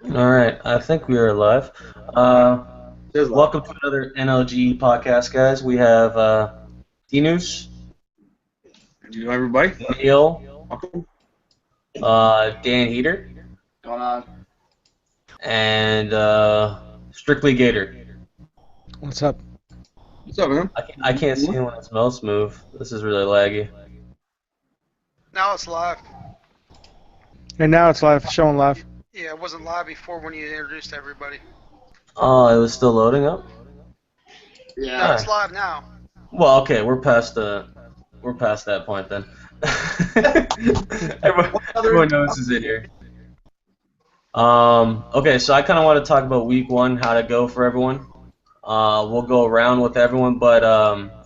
All right, I think we are live. Alright. Uh, There's a lot. Welcome to another NLG podcast, guys. We have Dinus, You everybody? Neil, Welcome. Dan Heater, Going on? and Strictly Gator. What's up? What's up, man? I can't see when its mouse move. This is really laggy. Now it's live. And now it's live, showing live. Yeah, it wasn't live before when you introduced everybody. Oh, it was still loading up. No, Yeah. it's live now. Well, okay, we're past that point then. Everyone knows who's in here. Okay, so I kind of want to talk about week one, how to go for everyone. We'll go around with everyone, but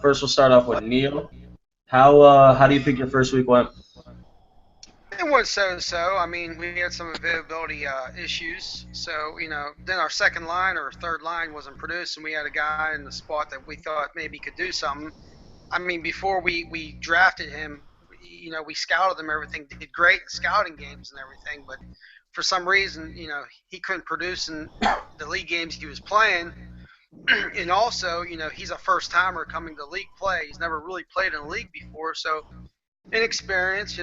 first we'll start off with Neil. How do you think your first week went? It was so-so. I mean, we had some availability issues. So, then our second line or third line wasn't produced, and we had a guy in the spot that we thought maybe could do something. I mean, before we drafted him, we scouted him, everything, did great in scouting games and everything, but for some reason, he couldn't produce in the league games he was playing. And also, he's a first timer coming to league play. He's never really played in a league before, so inexperience,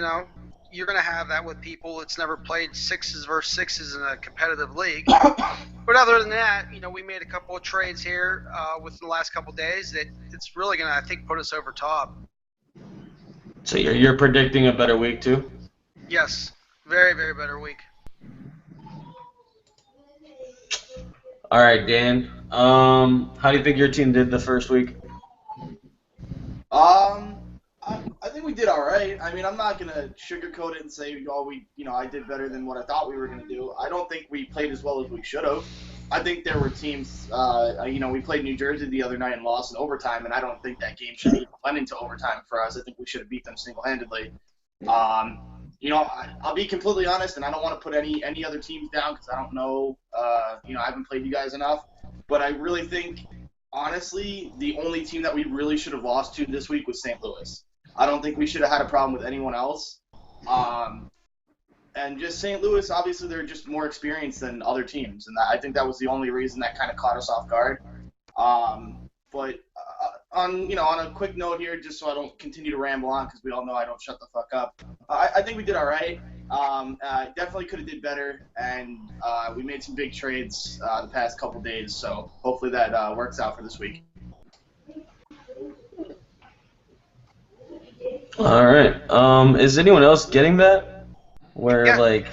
you're going to have that with people that's never played sixes versus sixes in a competitive league. But other than that, we made a couple of trades here within the last couple of days that it's really going to, I think, put us over top. So you're predicting a better week too? Yes, very, very better week. All right, Dan. How do you think your team did the first week? I think we did all right. I mean, I'm not gonna sugarcoat it and say, oh, I did better than what I thought we were gonna do. I don't think we played as well as we should have. I think there were teams, we played New Jersey the other night and lost in overtime, and I don't think that game should have went into overtime for us. I think we should have beat them single-handedly. I'll be completely honest, and I don't want to put any other teams down because I don't know. I haven't played you guys enough, but I really think, honestly, the only team that we really should have lost to this week was St. Louis. I don't think we should have had a problem with anyone else. And just St. Louis, obviously, they're just more experienced than other teams, and I think that was the only reason that kind of caught us off guard. But on a quick note here, just so I don't continue to ramble on, because we all know I don't shut the fuck up. I think we did all right. Definitely could have did better, and we made some big trades the past couple days, so hopefully that works out for this week. All right. Is anyone else getting that? Where Yeah, like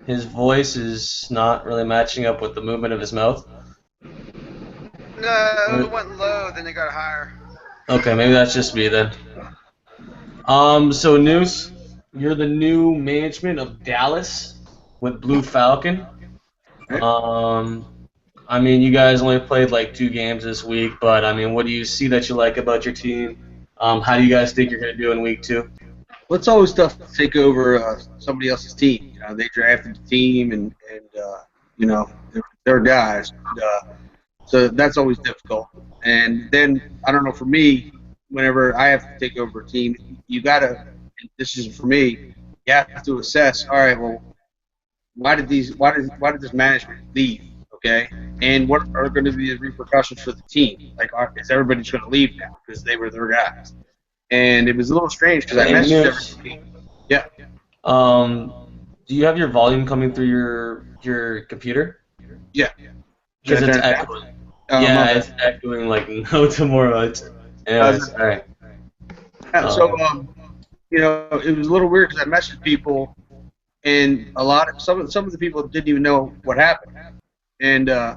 his voice is not really matching up with the movement of his mouth? no, Or- it went low, then it got higher. Okay, maybe that's just me then. So Noose, you're the new management of Dallas with Blue Falcon. Um, I mean, you guys only played like 2 games this week, but I mean, what do you see that you like about your team? How do you guys think you're gonna do in week two? Well, it's always tough to take over somebody else's team. They drafted the team, and they're guys. So that's always difficult. And then I don't know. For me, whenever I have to take over a team, you gotta. And this is for me. You have to assess. All right. Well, why did this management leave? Okay. And what are going to be the repercussions for the team? Like, is everybody just going to leave now because they were their guys? And it was a little strange because I Hey, messaged Noose, everybody. Yeah. um, do you have your volume coming through your computer? Yeah. Should Because I it's turn it down? echoing. My Yeah, bad. it's echoing like no tomorrow. Anyways, all right. Yeah, so, Um, it was a little weird because I messaged people, and some of the people didn't even know what happened, and I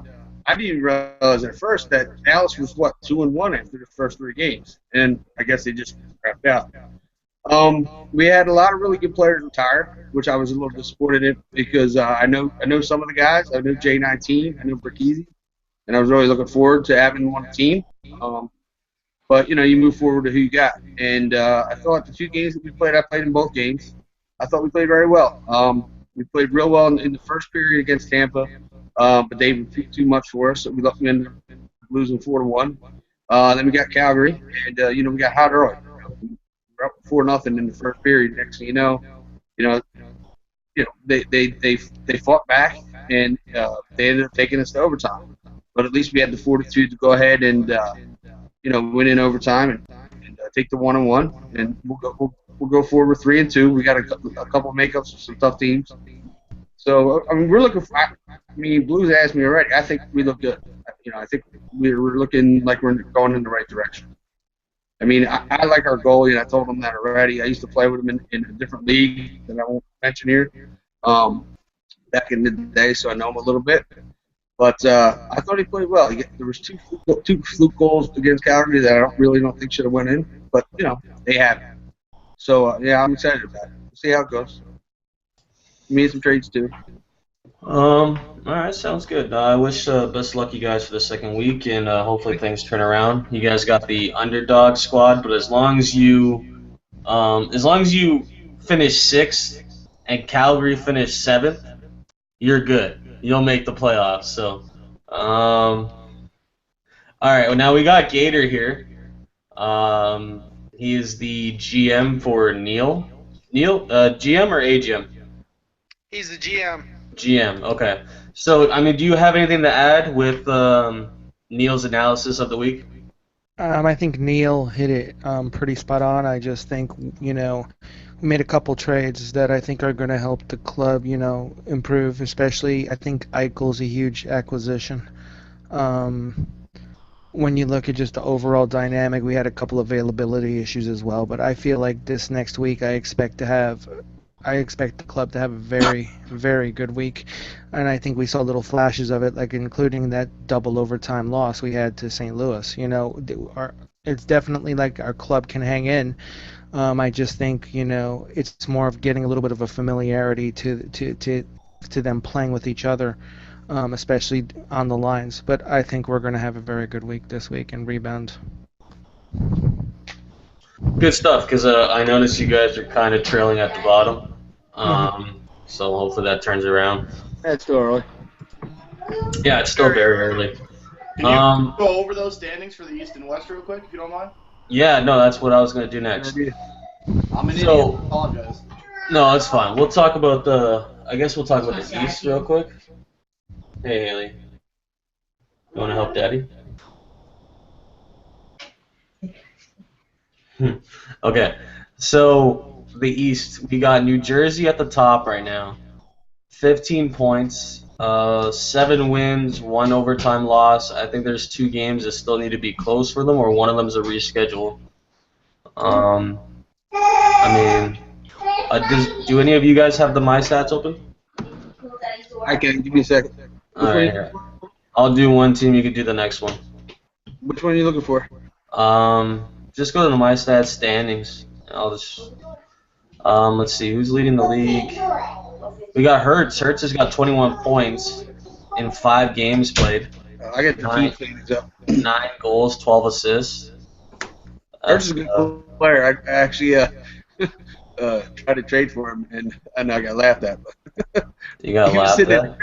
didn't even realize at first that Dallas was 2-1 after the first 3 games, and I guess they just crapped out. We had a lot of really good players retire, which I was a little disappointed in because I know some of the guys. I know J19, I know Berkeyze, and I was really looking forward to having them on the team. Um, but you move forward to who you got, and I thought the 2 games that we played, I played in both games. I thought we played very well. We played real well in the first period against Tampa, but they repeat too much for us, so we ended up losing 4-1. Then we got Calgary, and we got hot early. We were up 4-0 in the first period. Next thing you know, they fought back, and they ended up taking us to overtime. But at least we had the fortitude to go ahead and win in overtime and take the 1-1, and we'll go forward with 3-2. We got a couple of makeups with some tough teams. So I mean, we're looking for. I mean, Blues asked me already. I think we look good. I think we're looking like we're going in the right direction. I mean, I like our goalie, and I told him that already. I used to play with him in a different league that I won't mention here, back in the day, so I know him a little bit. But I thought he played well. There was two fluke goals against Calgary that I really don't think should have went in, but they have. So yeah, I'm excited about it. We'll see how it goes. Made some trades too. All right, sounds good. I wish best luck you guys for the second week, and hopefully things turn around. You guys got the underdog squad, but as long as you finish 6th and Calgary finish 7th, you're good. You'll make the playoffs. So, all right. Well, now we got Gator here. He is the GM for Neil. Neil, GM or AGM? He's the GM. GM. Okay. So, I mean, do you have anything to add with Neil's analysis of the week? I think Neil hit it pretty spot on. I just think, we made a couple trades that I think are going to help the club, improve. Especially, I think Eichel's a huge acquisition. When you look at just the overall dynamic, we had a couple availability issues as well. But I feel like this next week, I expect the club to have a very, very good week, and I think we saw little flashes of it, like including that double overtime loss we had to St. Louis. It's definitely like our club can hang in. I just think it's more of getting a little bit of a familiarity to them playing with each other, especially on the lines. But I think we're going to have a very good week this week and rebound. Good stuff, because I noticed you guys are kind of trailing at the bottom. So hopefully that turns around. That's still early. Yeah, it's still very early. Can you go over those standings for the East and West real quick, if you don't mind? Yeah, no, that's what I was going to do next. I'm an idiot. So- I apologize. No, that's fine. We'll talk about the East real quick. Hey, Haley. You want to help Daddy? Okay, so the East, we got New Jersey at the top right now. 15 points, 7 wins, 1 overtime loss. I think there's 2 games that still need to be close for them, or one of them is a reschedule. Do any of you guys have the My Stats open? I can. Give me a second. All right, here. I'll do one team. You can do the next one. Which one are you looking for? Just go to the My Stats standings. I'll just let's see who's leading the league. We got Hertz. Hertz has got 21 points in 5 games played. I got the team standings up. 9 goals, 12 assists. Hertz is a good player. I actually tried to trade for him, and I got laughed at. You got He was laughed sitting at.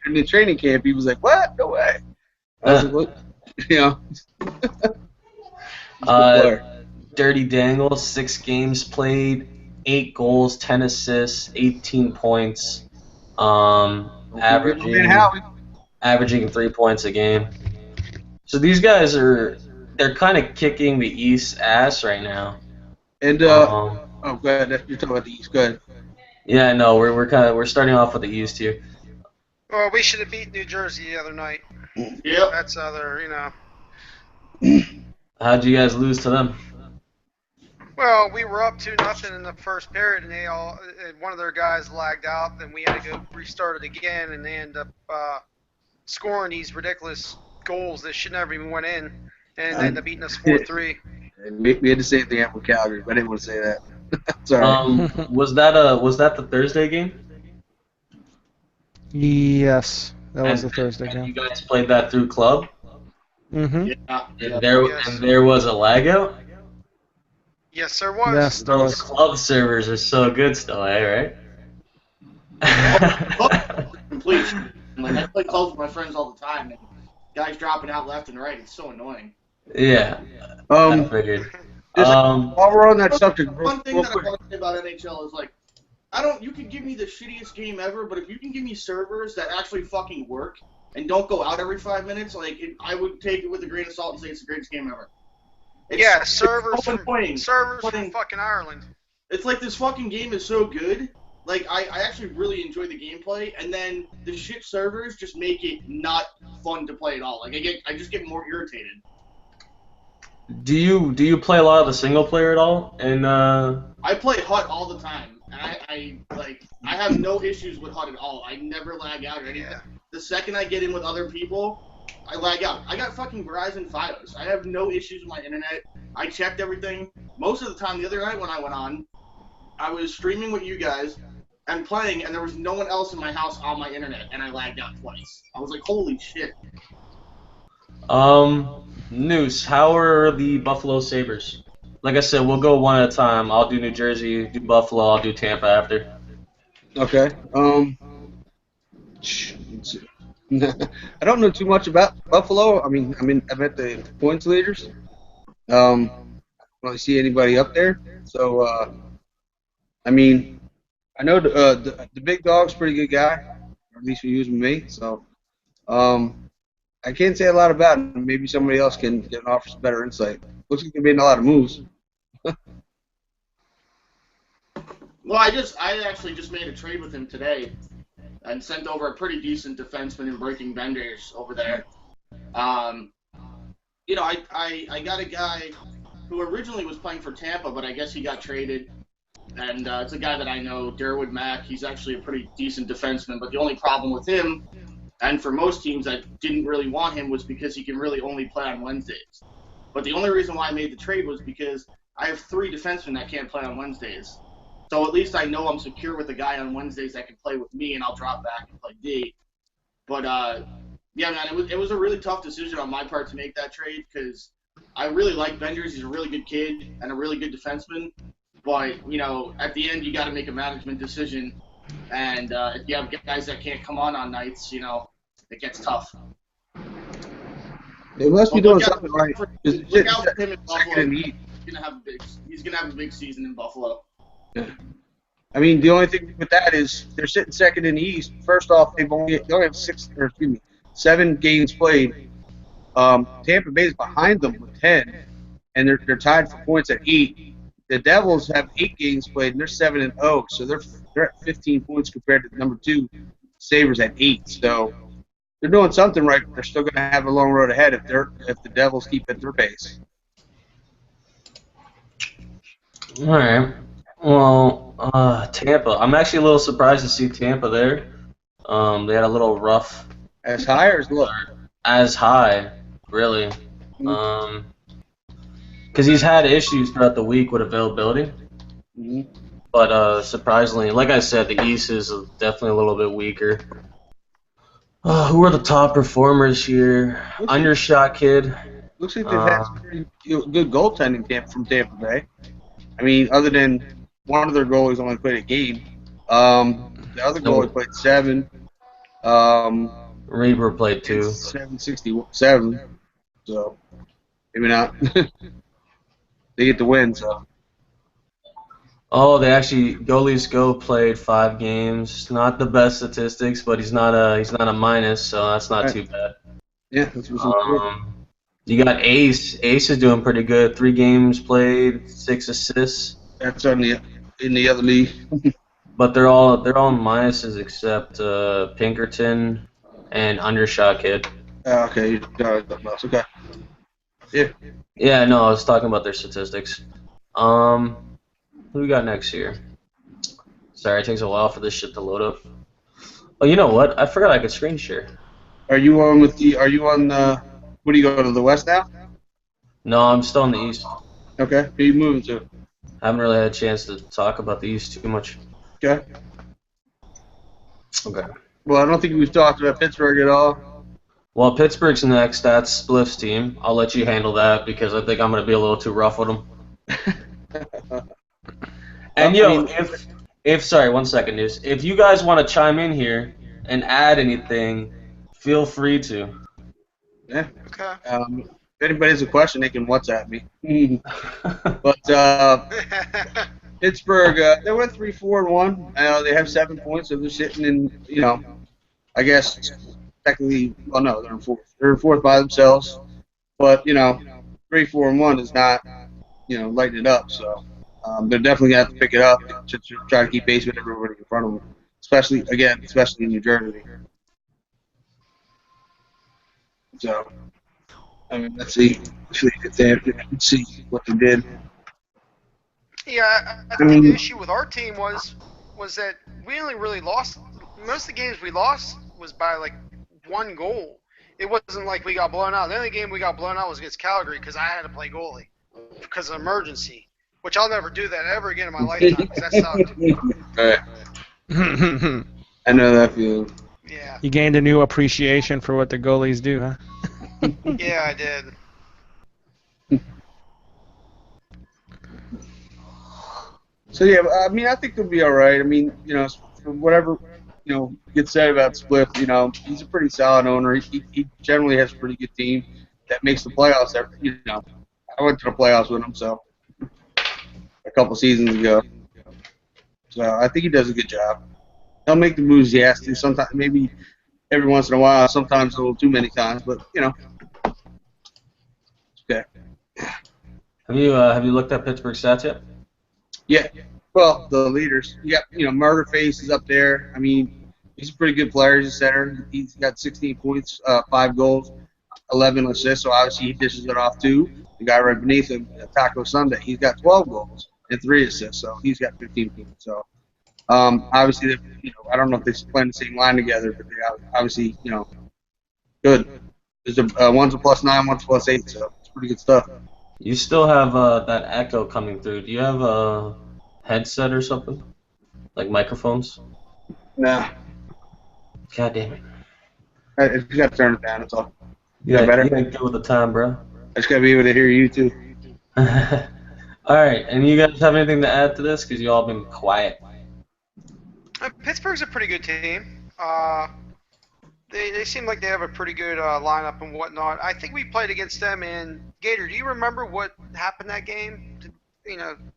in the training camp, he was like, "What? No way!" I was like, "What?" He's a good player. Dirty Dangle, 6 games played, 8 goals, 10 assists, 18 points, averaging 3 points a game. So these guys they're kind of kicking the East ass right now. And go ahead. You're talking about the East. Go ahead. Yeah, no, we're starting off with the East here. Well, we should have beat New Jersey the other night. Yep. That's other, How'd you guys lose to them? Well, we were up 2-0 in the first period, and one of their guys lagged out. Then we had to go restart it again, and they ended up scoring these ridiculous goals that should never even went in, and they ended up beating us 4-3. We had the same thing happen with Calgary, but I didn't want to say that. Sorry. Was that the Thursday game? Yes, that was the And- Thursday and game. You guys played that through club, Mm-hmm. Yeah. and there was a lag out. Yes, there was. Yes, there Those was. club servers are so good still, right? Complete. Like, I play clubs with my friends all the time, and guys dropping out left and right. It's so annoying. Yeah, I figured. While we're on that subject, real One thing that I quick. want to say about NHL is, like, You could give me the shittiest game ever, but if you can give me servers that actually fucking work and don't go out every 5 minutes, I would take it with a grain of salt and say it's the greatest game ever. Yeah, servers so from annoying. fucking Ireland. It's like this fucking game is so good. Like, I actually really enjoy the gameplay, and then the shit servers just make it not fun to play at all. Like, I just get more irritated. Do you play a lot of the single player at all? And I play HUT all the time, and I have no issues with HUT at all. I never lag out or anything. Yeah. The second I get in with other people, I lag out. I got fucking Verizon Fios. I have no issues with my internet. I checked everything. Most of the time, the other night when I went on, I was streaming with you guys and playing, and there was no one else in my house on my internet, and I lagged out twice. I was like, holy shit. Noose, how are the Buffalo Sabres? Like I said, we'll go one at a time. I'll do New Jersey, you do Buffalo, I'll do Tampa after. Okay. Let's see. I don't know too much about Buffalo. I mean, I met the points leaders. I don't really see anybody up there. So, I mean, I know the big dog's a pretty good guy, or at least he was with me. So, I can't say a lot about him. Maybe somebody else can offer some better insight. Looks like they're making a lot of moves. Well, I actually just made a trade with him today and sent over a pretty decent defenseman in Breaking Benders over there. You know, I got a guy who originally was playing for Tampa, but I guess he got traded. And it's a guy that I know, Derwood Mack. He's actually a pretty decent defenseman, but the only problem with him, and for most teams that didn't really want him, was because he can really only play on Wednesdays. But the only reason why I made the trade was because I have 3 defensemen that can't play on Wednesdays. So at least I know I'm secure with a guy on Wednesdays that can play with me, and I'll drop back and play D. But, yeah, man, it was a really tough decision on my part to make that trade because I really like Benders. He's a really good kid and a really good defenseman. But, you know, at the end, you got to make a management decision. And if you have guys that can't come on nights, you know, it gets tough. They must be doing something right. Look out for him in Buffalo. Second in the East. He's gonna have a big season in Buffalo. I mean, the only thing with that is they're sitting second in the East. First off, they only have 7 games played. Tampa Bay is behind them with 10, and they're tied for points at 8. The Devils have 8 games played, and they're 7-0, so they're at 15 points compared to the number 2 Sabres at 8. So they're doing something right. But they're still going to have a long road ahead if the Devils keep at their pace. All right. Well, Tampa. I'm actually a little surprised to see Tampa there. They had a little rough. As high or as low? As high, really. Because he's had issues throughout the week with availability. Mm-hmm. But surprisingly, like I said, the East is definitely a little bit weaker. Who are the top performers here? Undershot kid. Looks like they've had some pretty good goaltending from Tampa Bay. I mean, other than one of their goalies only played a game. The other goalie played 7. Reaver played 2. 767. So maybe not. They get the win. So. Oh, they actually goalies go played 5 games. Not the best statistics, but he's not a minus, so that's not too bad. Yeah, that's what's you got Ace. Ace is doing pretty good. 3 games played, 6 assists. That's in the other league. But they're all minuses except Pinkerton and Undershot kid. Okay, you got it. Okay. Yeah. Yeah, no, I was talking about their statistics. Who we got next here? Sorry, it takes a while for this shit to load up. Oh, you know what? I forgot I could screen share. Are you on what do you go to the West now? No, I'm still in the East. Okay. Who are you moving to? Haven't really had a chance to talk about the East too much. Okay. Okay. Well, I don't think we've talked about Pittsburgh at all. Well, Pittsburgh's next. That's Spliff's team. I'll let you handle that because I think I'm going to be a little too rough with them. And sorry, 1 second, News. If you guys want to chime in here and add anything, feel free to. Yeah. Okay. If anybody has a question, they can WhatsApp me. But Pittsburgh, they went 3-4-1. They have 7 points, so they're sitting in, I guess technically, well, no, they're in fourth. They're in fourth by themselves. But 3-4-1 is not, lighting it up. So they're definitely gonna have to pick it up to try to keep pace with everybody in front of them. Especially in New Jersey. So, I mean, let's see let's see what they did. Yeah, I I think mean- the issue with our team was that we only really lost. Most of the games we lost was by like 1 goal. It wasn't like we got blown out. The only game we got blown out was against Calgary because I had to play goalie because of emergency, which I'll never do that ever again in my lifetime because that sucked. Right. I know that feeling. Yeah, You gained a new appreciation for what the goalies do, huh? yeah, I did. So yeah, I mean, I think they'll be all right. I mean, whatever gets said about Spliff, he's a pretty solid owner. He generally has a pretty good team that makes the playoffs. I went to the playoffs with him a couple seasons ago. So I think he does a good job. He'll make the moves he has to. Sometimes, maybe every once in a while. Sometimes a little too many times, but okay. Have you looked at Pittsburgh stats yet? Yeah. Well, the leaders. Yeah, Murderface is up there. I mean, he's a pretty good player. He's a center. He's got 16 points, 5 goals, 11 assists. So obviously he dishes it off too. The guy right beneath him, Taco Sunday, he's got 12 goals and 3 assists. So he's got 15 points. So obviously, I don't know if they play in the same line together, but they obviously, good. There's one's a +9, one's +8. So it's pretty good stuff. You still have that echo coming through. Do you have a headset or something? Like microphones? Nah, God damn it. I just got to turn it down. That's all. Yeah, better? You ain't good with the time, bro. I just got to be able to hear you too. Alright, and you guys have anything to add to this? Because you all been quiet. Pittsburgh's a pretty good team. They seem like they have a pretty good lineup and whatnot. I think we played against them in Gator. Do you remember what happened that game?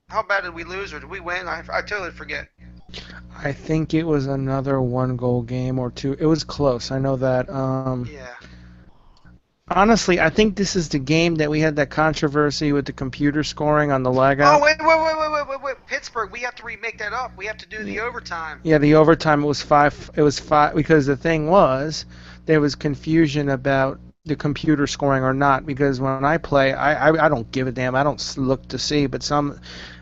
How bad did we lose or did we win? I totally forget. I think it was another 1-goal game or 2. It was close. I know that. Yeah. Honestly, I think this is the game that we had that controversy with the computer scoring on the lag out. Oh, wait. Pittsburgh, we have to remake that up. We have to do the overtime. Yeah, the overtime, it was 5 because the thing was there was confusion about the computer scoring or not, because when I play, I don't give a damn. I don't look to see, but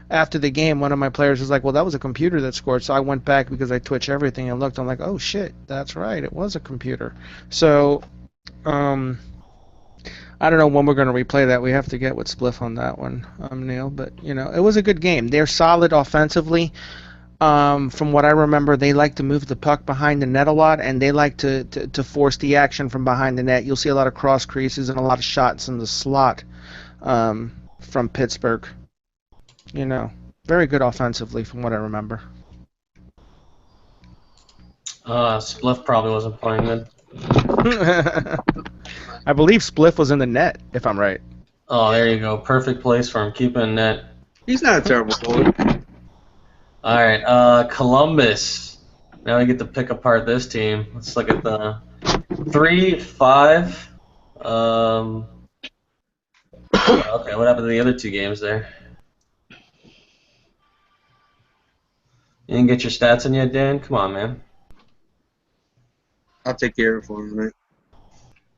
after the game, one of my players was like, well, that was a computer that scored. So I went back because I Twitch everything and looked. I'm like, oh, shit, that's right. It was a computer. So, I don't know when we're going to replay that. We have to get with Spliff on that one, Neil. But, it was a good game. They're solid offensively. From what I remember, they like to move the puck behind the net a lot, and they like to force the action from behind the net. You'll see a lot of cross creases and a lot of shots in the slot from Pittsburgh. Very good offensively from what I remember. Spliff probably wasn't playing good. I believe Spliff was in the net, if I'm right. Oh, there you go. Perfect place for him. Keep in net. He's not a terrible goalie. Alright, Columbus. Now we get to pick apart this team. Let's look at the 3-5. Okay, what happened to the other 2 games there? You didn't get your stats in yet, Dan? Come on, man. I'll take care of it for him tonight.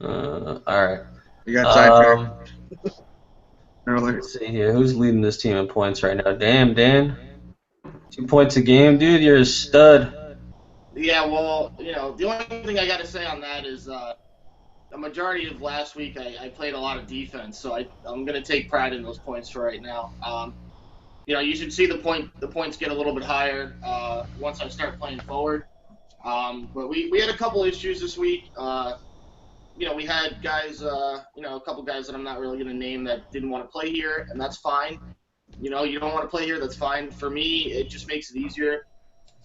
Alright. You got sidetracked earlier. Let's see here. Who's leading this team in points right now? Damn, Dan. 2 points a game, dude. You're a stud. Yeah, well, the only thing I got to say on that is the majority of last week I played a lot of defense, so I'm going to take pride in those points for right now. You should see the points get a little bit higher once I start playing forward. But we had a couple issues this week. We had guys, a couple guys that I'm not really going to name that didn't want to play here, and that's fine. You don't want to play here, that's fine. For me, it just makes it easier.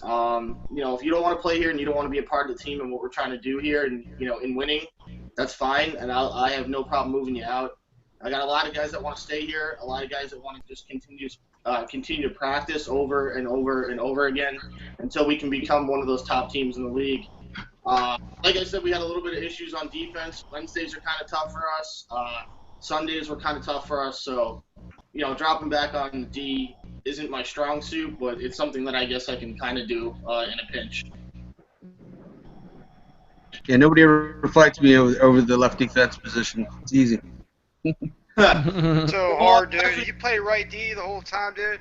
If you don't want to play here and you don't want to be a part of the team and what we're trying to do here and, in winning, that's fine, and I have no problem moving you out. I got a lot of guys that want to stay here, a lot of guys that want to just continue continue to practice over and over and over again until we can become one of those top teams in the league. Like I said, we had a little bit of issues on defense. Wednesdays are kind of tough for us. Sundays were kind of tough for us. So, dropping back on D isn't my strong suit, but it's something that I guess I can kind of do in a pinch. Yeah, nobody ever fights me over the left defense position. It's easy. So hard, dude. You play right D the whole time, dude.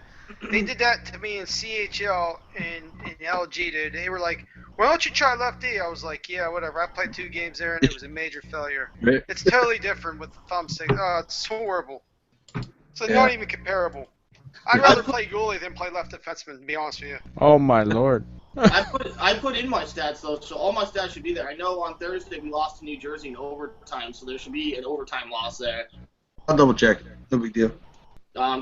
They did that to me in CHL and in LG, dude. They were like, "Why don't you try left D?" I was like, "Yeah, whatever." I played 2 games there, and it was a major failure. Right. It's totally different with the thumbstick. Oh, it's horrible. So Yeah. not even comparable. I'd rather play goalie than play left defenseman, to be honest with you. Oh my lord. I put in my stats though, so all my stats should be there. I know on Thursday we lost to New Jersey in overtime, so there should be an overtime loss there. I'll double check. No big deal.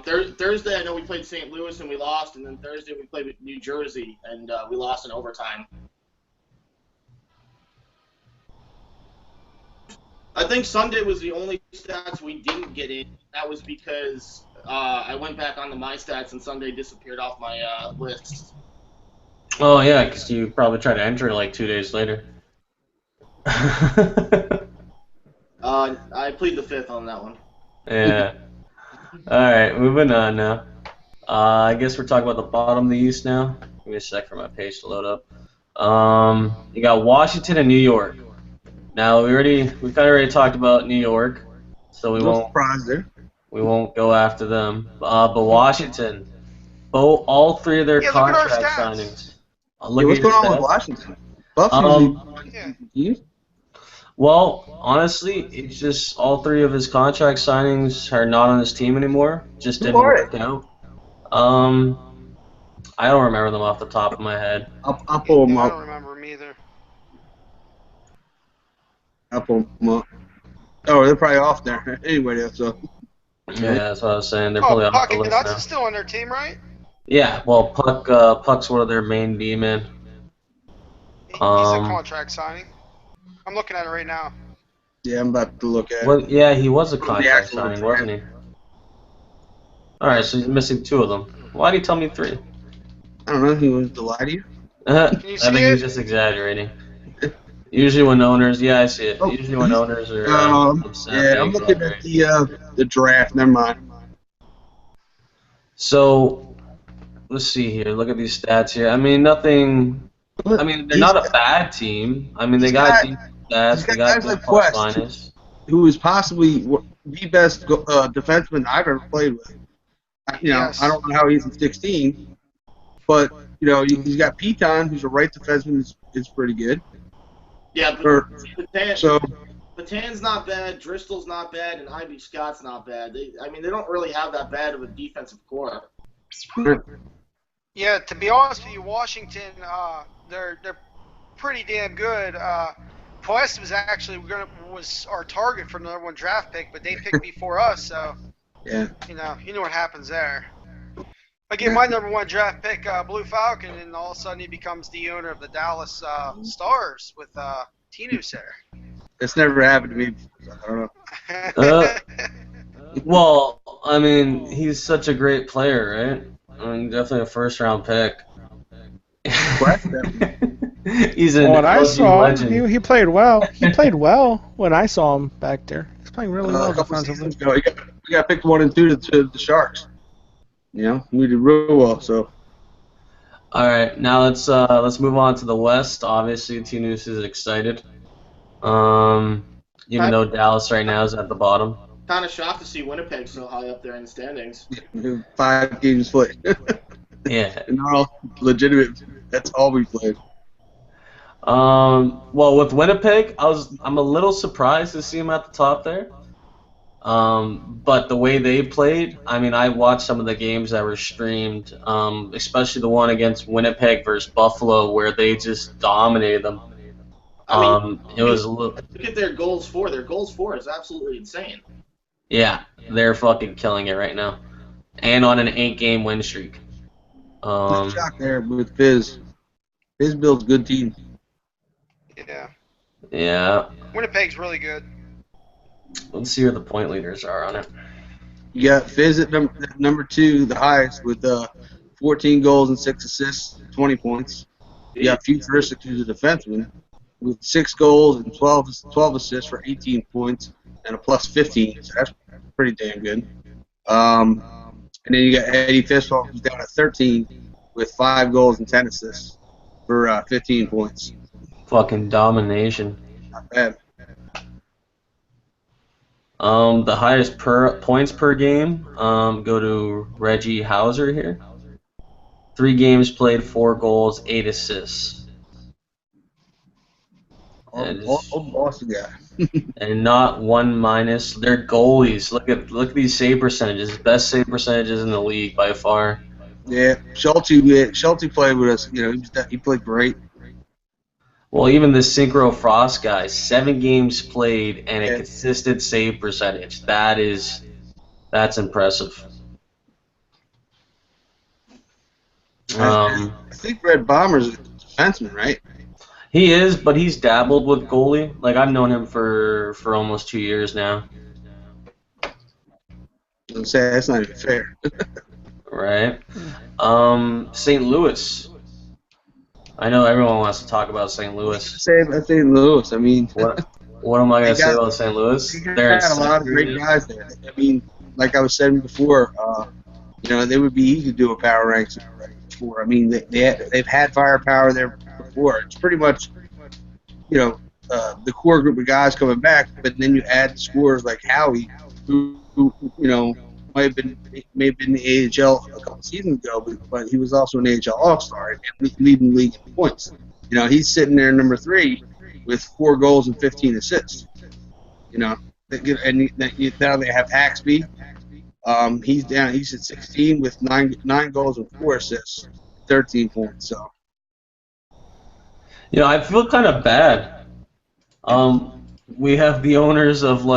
Thursday I know we played St. Louis and we lost, and then Thursday we played with New Jersey and we lost in overtime. I think Sunday was the only stats we didn't get in. That was because I went back onto my stats and Sunday disappeared off my list. Oh yeah, because you probably tried to enter it like 2 days later. I plead the fifth on that one. Yeah. All right, moving on now. I guess we're talking about the bottom of the East now. Give me a sec for my page to load up. You got Washington and New York. Now we kind of already talked about New York, so we No won't surprise there. go after them. But Washington, all 3 of their Yeah, look at our contract stats. signings. Yeah, Look what's at your going on with stats. Washington? Buffs Yeah. usually. Well, honestly, it's just all 3 of his contract signings are not on his team anymore. Just Who didn't are work out. I don't remember them off the top of my head. I'll pull them Yeah, I don't up. remember him either. I'll pull them up. Oh, they're probably off there. Anyway, so. Yeah, that's what I was saying. They're Oh, probably off Puck the and list Nuts now. is still on their team, right? Yeah, well, Puck's one of their main D-men. He's a Um, contract signing. I'm looking at it right now. Yeah, I'm about to look at it. Well, yeah, he was a The contract actual signing, plan. wasn't he? All right, so he's missing 2 of them. Why did he tell me 3? I don't know. He was to lie to you. I you think see he's it? just exaggerating. Usually when owners, yeah, I see it. Oh, Usually when owners are upset, Yeah, they I'm looking at exaggerate. the draft. Never mind. So let's see here. Look at these stats here. I mean, nothing. I mean, they're not a bad team. I mean, they he's got got- deep stats. he's They got got guys good like plus Quest. minus. Who is possibly the best defenseman I've ever played with. Yes. I don't know how he's in 16, but he's got Piton, who's a right defenseman, is pretty good. Yeah, Or, so Batan's not bad, Driscoll's not bad, and Ivy Scott's not bad. They don't really have that bad of a defensive core. Yeah, to be honest with you, Washington, they're pretty damn good. Quest was actually was our target for the #1 draft pick, but they picked before us, so yeah, you know what happens there. I get my #1 draft pick, Blue Falcon, and all of a sudden he becomes the owner of the Dallas Stars with Tinus there. it's never happened to me. I don't know. Well, I mean, he's such a great player, right? I mean, definitely a first-round pick. Quest, He's an When I OG saw legend. him, he played well. He played well when I saw him back there. He's playing really a well couple defensively. seasons ago, he got picked 1 and 2 to the Sharks. We did real well. So All right, now let's move on to the West. Obviously, Tinus is excited. Even though Dallas right now is at the bottom. Kind of shocked to see Winnipeg so high up there in the standings. 5 games played, Yeah. and they're all legitimate. That's all we played. Well, with Winnipeg, I'm a little surprised to see him at the top there. But the way they played, I mean, I watched some of the games that were streamed, especially the one against Winnipeg versus Buffalo, where they just dominated them. It was a little. Look at their goals for. Their goals for is absolutely insane. Yeah, they're fucking killing it right now, and on an 8-game win streak. Shock there with Fizz. Fizz builds good teams. Yeah, Yeah. Winnipeg's really good. Let's see where the point leaders are on it. You got Fizz at number 2, the highest, with 14 goals and 6 assists, 20 points. You got Futuristic, who's a defenseman, with 6 goals and 12 assists for 18 points and a plus 15. So that's pretty damn good. And then you got Eddie Fishball, who's down at 13 with 5 goals and 10 assists for 15 points. Fucking domination. Not bad. The highest points per game go to Reggie Hauser here. 3 games played, 4 goals, 8 assists. Old Boston guy. And not 1 minus. They're goalies. Look at these save percentages. Best save percentages in the league by far. Yeah, Schulte played with us. He played great. Well, even the Synchro Frost guys, 7 games played and a consistent save percentage. That's impressive. I think Red Bomber's a defenseman, right? He is, but he's dabbled with goalie. Like, I've known him for almost 2 years now. I'll say that's not even fair. Right. St. Louis. I know everyone wants to talk about St. Louis. Say about St. Louis. I mean, what am I going to say about St. Louis? They had a lot of great guys there. I mean, like I was saying before, they would be easy to do a power ranks before. I mean, they've had firepower there before. It's pretty much, the core group of guys coming back, but then you add scorers like Howie, who may have been in the AHL a couple seasons ago, but he was also an AHL All-Star and leading the league in points. He's sitting there number 3 with 4 goals and 15 assists. And now they have Haxby. He's at 16 with 9 goals and 4 assists, 13 points. So. I feel kind of bad. We have the owners of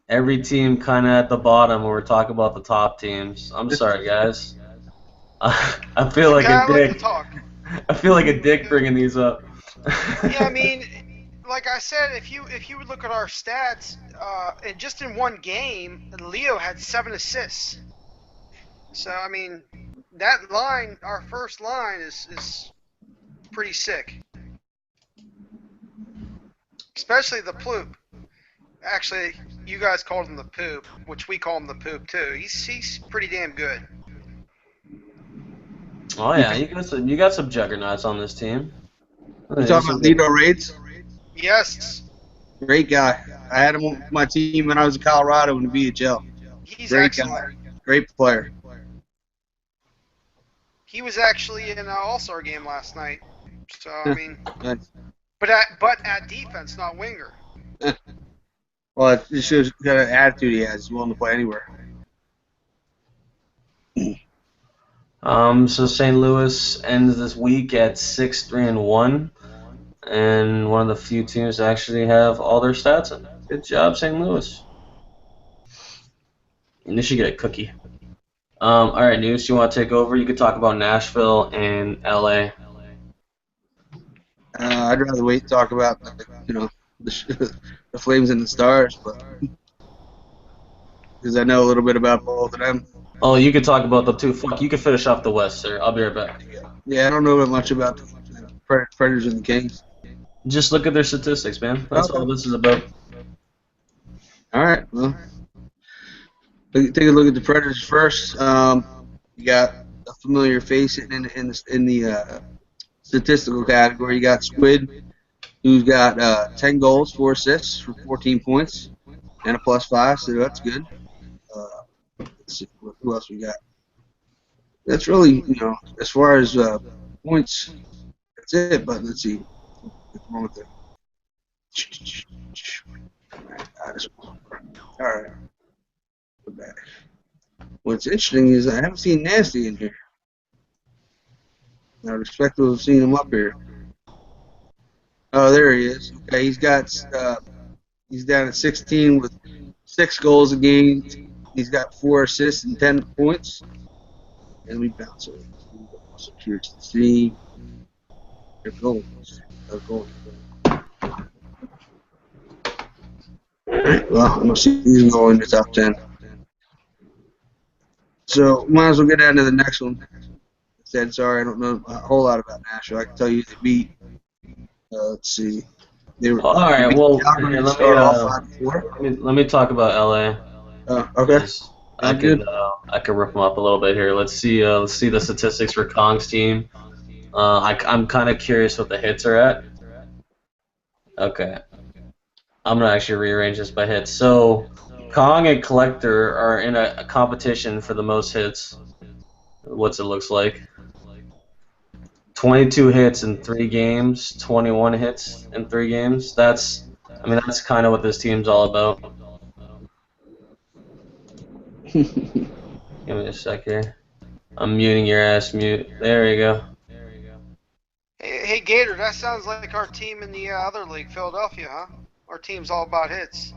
every team kind of at the bottom when we're talking about the top teams. I'm sorry, guys. I feel like a dick. I feel like a dick bringing these up. Yeah, I mean, like I said, if you would look at our stats, and just in one game, Leo had 7 assists. So I mean, that line, our first line, is pretty sick. Especially the Ploop. Actually, you guys called him the Poop, which we call him the Poop too. He's pretty damn good. Oh yeah, you got some juggernauts on this team. You talking about Lito Raids? Yes. Great guy. I had him on my team when I was in Colorado in the VHL. He's Great excellent. guy. Great player. He was actually in an All-Star game last night. So I mean, Nice. but at defense, not winger. Well, it shows what kind of attitude he has. He's willing to play anywhere. So St. Louis ends this week at 6-3-1, and one of the few teams that actually have all their stats in. Good job, St. Louis. And they should get a cookie. All right, News, you want to take over? You could talk about Nashville and LA. I'd rather wait to talk about the Flames and the Stars, but because I know a little bit about both of them. Oh, you could talk about them too. Fuck, you can finish off the West, sir. I'll be right back. Yeah, I don't know much about the Predators and the Kings. Just look at their statistics, man. That's all this is about. All right, well, take a look at the Predators first. You got a familiar face in the statistical category. You got Squid, who's got 10 goals, 4 assists for 14 points, and a +5, so that's good. Let's see, who else we got? That's really, as far as points, that's it, but let's see. What's wrong with it? All right. Go back. What's interesting is I haven't seen Nasty in here. I would expect to have seen him up here. Oh, there he is. Okay, he's down at 16 with 6 goals a game. He's got 4 assists and 10 points. And we bounce it. Secure to see. They're goals. Alright, well, I'm going to see he's going in the top 10. So might as well get down to the next one. Said sorry, I don't know a whole lot about Nashville. I can tell you they beat. Let's see. They were. All right. they beat Well, Calgary here, to start off 5-4. let me talk about LA. Okay. 'Cause I Sounds could good. I could rip them up a little bit here. Let's see the statistics for Kong's team. I'm kind of curious what the hits are at. Okay, I'm gonna actually rearrange this by hits. So Kong and Collector are in a competition for the most hits. What's it looks like? 22 hits in 3 games, 21 hits in 3 games. That's kind of what this team's all about. Give me a sec here. I'm muting your ass. Mute. There you go. Hey, Gator, that sounds like our team in the other league, Philadelphia, huh? Our team's all about hits.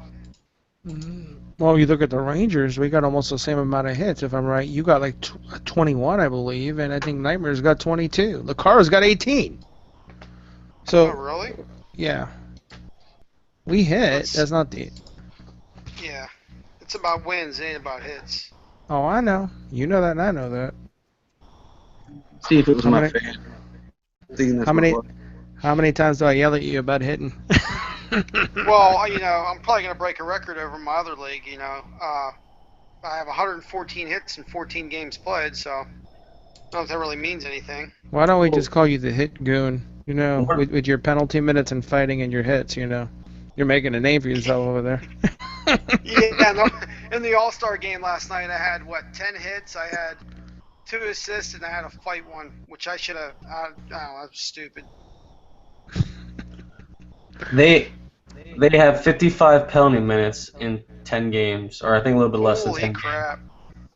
Well, you look at the Rangers, we got almost the same amount of hits, if I'm right. You got like 21, I believe, and I think Nightmare's got 22. Lacara's got 18. Oh, So, really? yeah. We hit. That's not the... Yeah. It's about wins, it ain't about hits. Oh, I know. You know that, and I know that. See if it was How my many- fan. Thinking that's How what many- it was. How many times do I yell at you about hitting? Well, I'm probably going to break a record over my other league, I have 114 hits and 14 games played, so I don't know if that really means anything. Why don't we just call you the hit goon? What- With your penalty minutes and fighting and your hits, You're making a name for yourself over there. Yeah, no, in the All-Star game last night, I had, 10 hits, I had 2 assists, and I had a fight one, which I should have, I don't know, that was stupid. They have 55 penalty minutes in 10 games, or I think a little bit less than Holy 10. crap,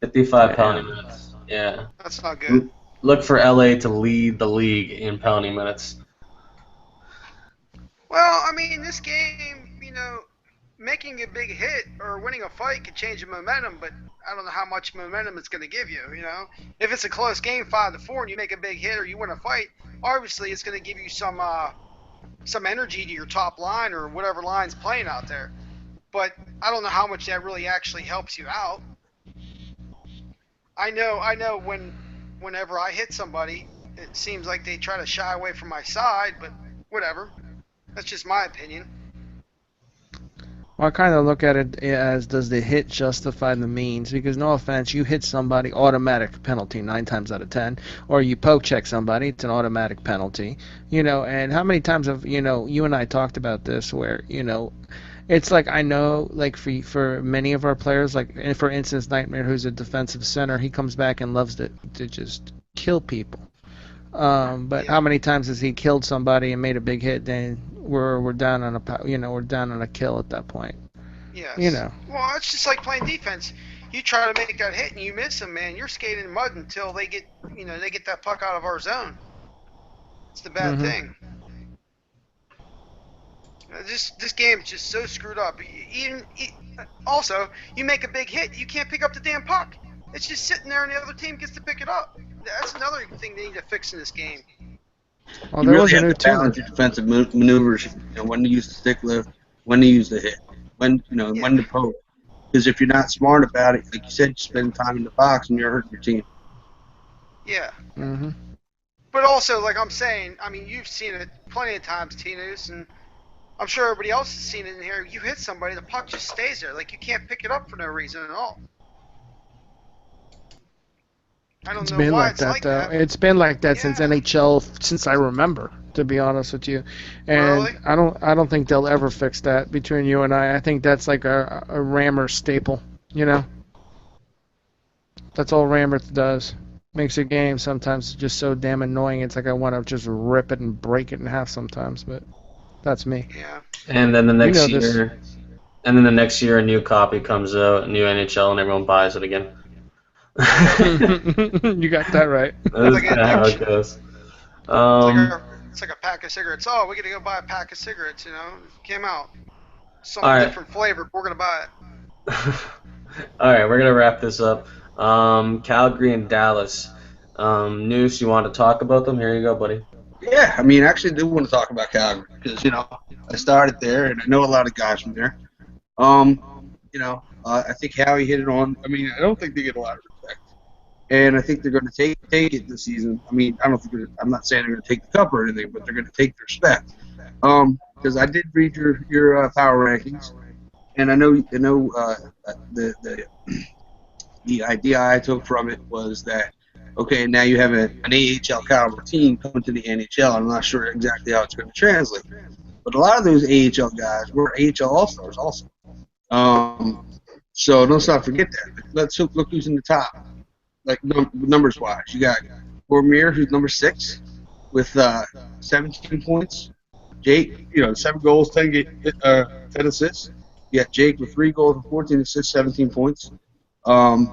55 penalty minutes. Yeah. that's not good. Look for LA to lead the league in penalty minutes. Well, this game, making a big hit or winning a fight could change the momentum, but I don't know how much momentum it's going to give you, If it's a close game, 5-4, and you make a big hit or you win a fight, obviously it's going to give you some energy to your top line or whatever line's playing out there. But I don't know how much that really actually helps you out. I know whenever I hit somebody, it seems like they try to shy away from my side, but whatever. That's just my opinion. Well, I kind of look at it as, does the hit justify the means? Because no offense, you hit somebody, automatic penalty 9 times out of 10. Or you poke check somebody, it's an automatic penalty. And how many times have, you and I talked about this where, it's like, I know, like for many of our players, like for instance, Nightmare, who's a defensive center, he comes back and loves to just kill people. But how many times has he killed somebody and made a big hit? Then we're down on we're down on a kill at that point. Yes. Well, it's just like playing defense. You try to make that hit and you miss them, man. You're skating in mud until they get that puck out of our zone. It's the bad thing. This game is just so screwed up. Also, you make a big hit, you can't pick up the damn puck. It's just sitting there, and the other team gets to pick it up. That's another thing they need to fix in this game. Well, You there really was a have new to balance your defensive maneuvers. When to use the stick lift, when to use the hit, when to poke. Because if you're not smart about it, like you said, you spend time in the box and you're hurting your team. Yeah. Mm-hmm. But also, like I'm saying, you've seen it plenty of times, T-News, and I'm sure everybody else has seen it in here. You hit somebody, the puck just stays there. Like, you can't pick it up for no reason at all. I don't It's know been why like it's that, like though. that. It's been like that since Yeah. NHL, since I remember, to be honest with you. And Really? I don't think they'll ever fix that between you and I. I think that's like a Rammer staple, That's all Rammer does. Makes a game sometimes just so damn annoying. It's like I want to just rip it and break it in half sometimes, but that's me. Yeah. And then the next know this. year, a new copy comes out, a new NHL, and everyone buys it again. You got that right. That's Like kind of how it addiction. goes. It's like a pack of cigarettes. Oh, we're gonna go buy a pack of cigarettes. It came out. Some All right. different flavor. We're gonna buy it. All right, we're gonna wrap this up. Calgary and Dallas. Noose, you want to talk about them? Here you go, buddy. Yeah, actually, I do want to talk about Calgary because I started there and I know a lot of guys from there. I think Howie hit it on. I don't think they get a lot of respect. and I think they're going to take it this season. I mean, I don't think I'm not saying they're going to take the cup or anything, but they're going to take their respect. Because I did read your power rankings, and I know the idea I took from it was that, okay, now you have an AHL caliber team coming to the NHL. I'm not sure exactly how it's going to translate, but a lot of those AHL guys were AHL All Stars also. So let's not forget that. Let's look who's in the top, like numbers wise. You got Cormier, who's number 6 with 17 points. Jake, 7 goals, 10 assists. You got Jake with 3 goals, 14 assists, 17 points. Then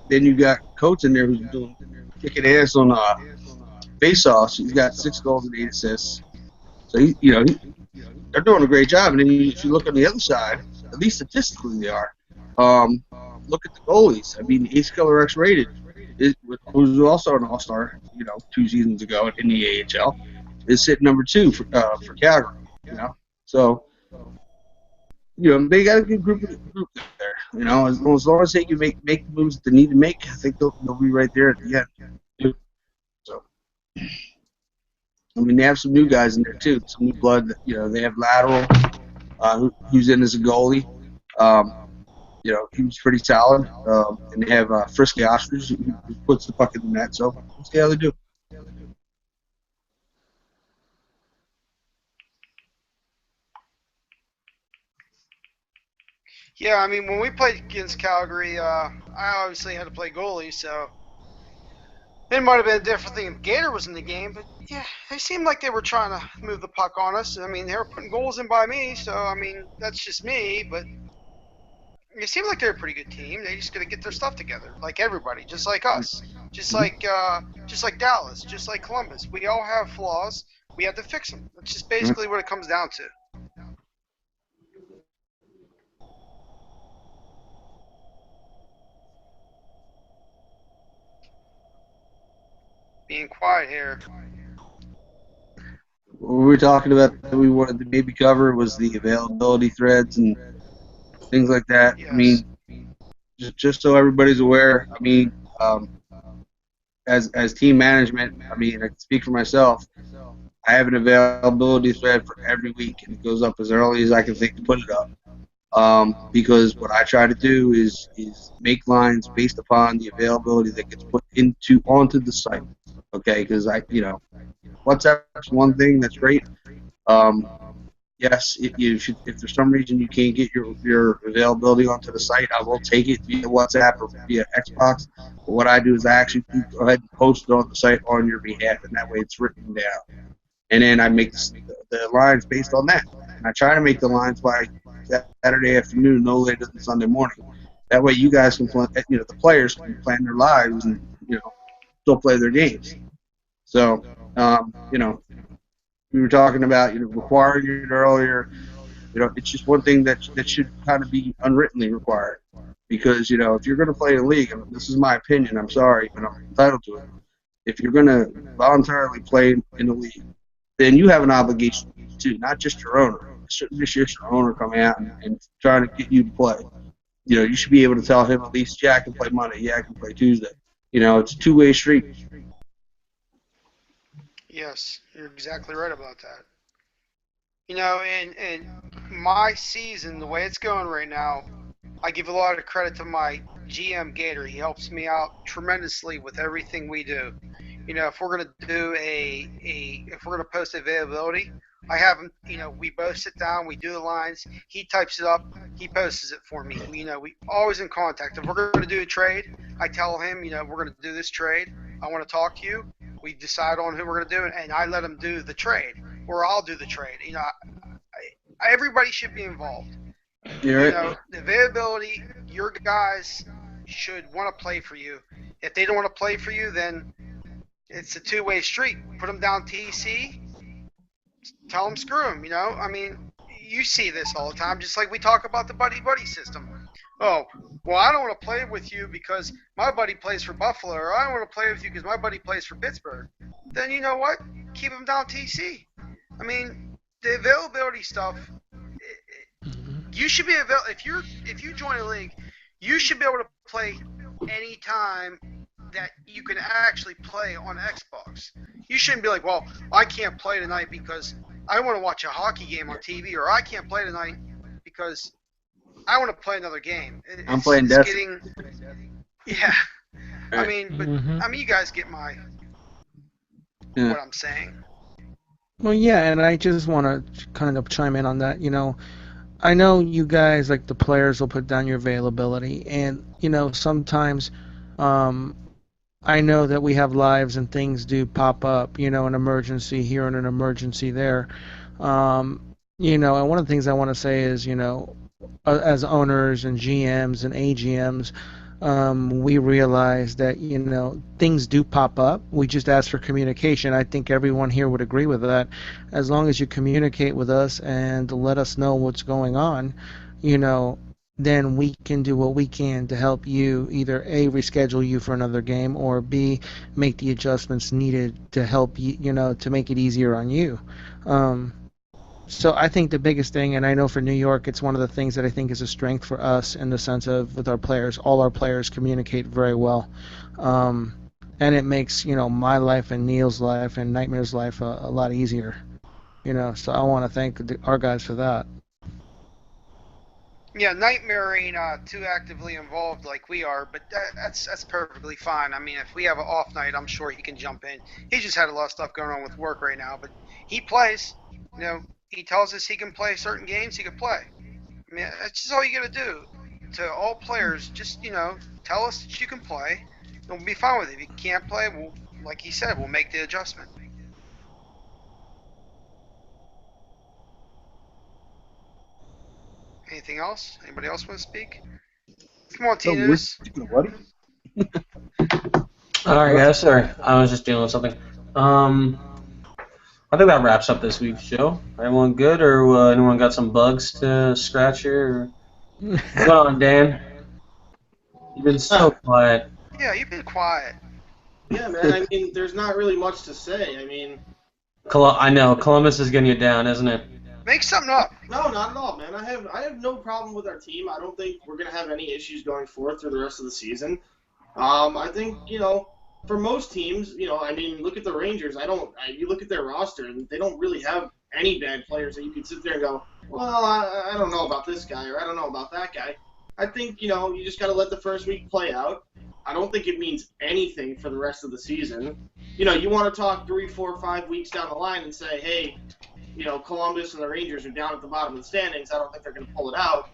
you got Coates in there who's doing kicking ass on face-offs. He's got 6 goals and 8 assists. So they're doing a great job. And then if you look on the other side, at least statistically they are. Look at the goalies. I mean, Ace Killer X rated, who's also an All-Star, 2 seasons ago in the AHL, is sitting number 2 for Calgary. So they got a good group there. As long as they can make the moves that they need to make, I think they'll be right there at the end. So, I mean, they have some new guys in there too, some new blood. They have Lateral, who's in as a goalie. He was pretty solid. And they have Frisky Ostrich, who puts the puck in the net. So we'll see how they do. Yeah, I mean, when we played against Calgary, I obviously had to play goalie, so it might have been a different thing if Gator was in the game, but yeah, they seemed like they were trying to move the puck on us. I mean, they were putting goals in by me, so I mean, that's just me, but it seemed like they're a pretty good team. They just got to get their stuff together, like everybody, just like us, just like Dallas, just like Columbus. We all have flaws. We have to fix them. That's just basically what it comes down to. Being quiet here. What we were talking about that we wanted to maybe cover was the availability threads and things like that. Yes. I mean, just so everybody's aware, I mean, as team management, I mean, I can speak for myself. I have an availability thread for every week, and it goes up as early as I can think to put it up. Because what I try to do is make lines based upon the availability that gets put onto the site. Okay, because WhatsApp's one thing that's great. Yes, if for some reason you can't get your availability onto the site, I will take it via WhatsApp or via Xbox. But what I do is I actually go ahead and post it on the site on your behalf, and that way it's written down. And then I make the lines based on that. And I try to make the lines by Saturday afternoon, no later than Sunday morning. That way you guys can plan, the players can plan their lives and still play their games. So we were talking about requiring it earlier. It's just one thing that should kind of be unwrittenly required, because if you're going to play a league, and this is my opinion, I'm sorry, but I'm entitled to it. If you're going to voluntarily play in the league, then you have an obligation to, not just your owner. It shouldn't be just your owner coming out and trying to get you to play. You should be able to tell him at least, yeah, I can play Monday, yeah, I can play Tuesday. It's a two-way street. Yes, you're exactly right about that. In my season, the way it's going right now, I give a lot of credit to my GM Gator. He helps me out tremendously with everything we do. If we're gonna do if we're gonna post availability, I have him. We both sit down, we do the lines. He types it up, he posts it for me. We always in contact. If we're gonna do a trade, I tell him, we're gonna do this trade. I want to talk to you. We decide on who we're gonna do, and I let him do the trade, or I'll do the trade. Everybody should be involved. The availability, your guys should want to play for you. If they don't want to play for you, then it's a two-way street. Put them down TC, tell them screw them, I mean, you see this all the time, just like we talk about the buddy-buddy system. Oh, well, I don't want to play with you because my buddy plays for Buffalo, or I don't want to play with you because my buddy plays for Pittsburgh. Then you know what? Keep them down TC. I mean, the availability stuff, you should be available. If you join a league, you should be able to play anytime that you can actually play on Xbox. You shouldn't be like, well, I can't play tonight because I want to watch a hockey game on TV, or I can't play tonight because I want to play another game. I'm playing Destiny. Yeah. I Right. mean, but Mhm. I mean, you guys get Yeah. what I'm saying. Well, yeah, and I just want to kind of chime in on that. I know you guys, like the players, will put down your availability, and sometimes, I know that we have lives and things do pop up. An emergency here and an emergency there. And one of the things I want to say is, as owners and GMs and AGMs, we realize that things do pop up. We just ask for communication. I think everyone here would agree with that. As long as you communicate with us and let us know what's going on, then we can do what we can to help you, either A, reschedule you for another game, or B, make the adjustments needed to help you, to make it easier on you. So I think the biggest thing, and I know for New York, it's one of the things that I think is a strength for us in the sense of with our players, all our players communicate very well. And it makes, my life and Neil's life and Nightmare's life a lot easier. So I want to thank our guys for that. Yeah, Nightmare ain't too actively involved like we are, but that's perfectly fine. I mean, if we have an off night, I'm sure he can jump in. He just had a lot of stuff going on with work right now, but he plays. He tells us he can play certain games, he can play. I mean, that's just all you got to do. To all players, just, tell us that you can play, and we'll be fine with it. If you can't play, like he said, we'll make the adjustment. Anything else? Anybody else want to speak? Come on, T-News. What? All right, guys. Sorry, I was just dealing with something. I think that wraps up this week's show. Everyone good, or anyone got some bugs to scratch here? What's going on, Dan? You've been so quiet. Yeah, you've been quiet. Yeah, man. I mean, there's not really much to say. I mean, I know Columbus is getting you down, isn't it? Make something up. no, not at all, man. I have no problem with our team. I don't think we're gonna have any issues going forth through the rest of the season. I think for most teams, I mean, look at the Rangers. You look at their roster, and they don't really have any bad players that you can sit there and go, well, I don't know about this guy, or I don't know about that guy. I think, you just got to let the first week play out. I don't think it means anything for the rest of the season. You want to talk 3, 4, 5 weeks down the line and say, hey, Columbus and the Rangers are down at the bottom of the standings. I don't think they're going to pull it out.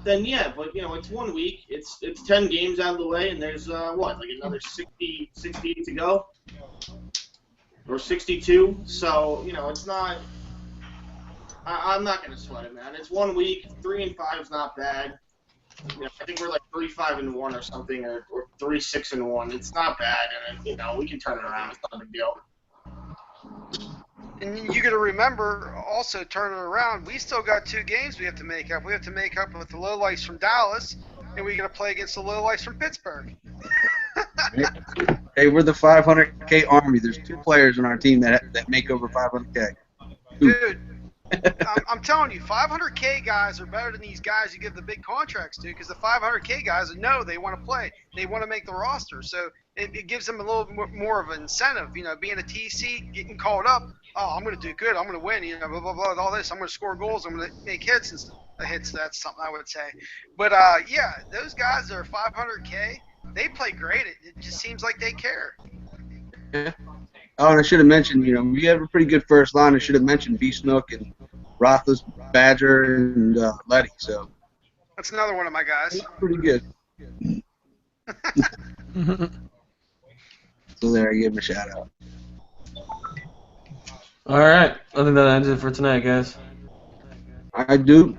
Then yeah, but it's 1 week. It's 10 games out of the way, and there's like another 60 to go, or 62. So it's not. I'm not gonna sweat it, man. It's 1 week. 3-5 is not bad. I think we're like 3-5-1 or something, or 3-6-1. It's not bad, and we can turn it around. It's not a big deal. And you got to remember, also turn it around. We still got 2 games we have to make up. We have to make up with the lowlights from Dallas, and we got to play against the lowlights from Pittsburgh. Hey, we're the 500K Army. There's 2 players on our team that make over 500K. Dude, I'm telling you, 500K guys are better than these guys you give the big contracts to, because the 500K guys know they want to play. They want to make the roster. So it gives them a little more of an incentive. Being a TC, getting called up, oh, I'm going to do good. I'm going to win. Blah, blah, blah, all this. I'm going to score goals. I'm going to make hits. And hits, that's something I would say. But, yeah, those guys that are 500K, they play great. It just seems like they care. Yeah. Oh, and I should have mentioned, we have a pretty good first line. I should have mentioned B. Snook and Rothfuss, Badger, and Letty. So that's another one of my guys. Pretty good. So there, I give him a shout out. All right, I think that ends it for tonight, guys. I do.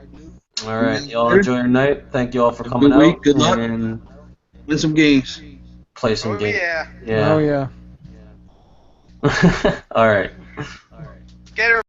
All right, y'all enjoy your night. Thank you all for coming Good week. out. Good luck. And Win some games. play some games. Yeah. Yeah. Oh yeah. All right. Get her.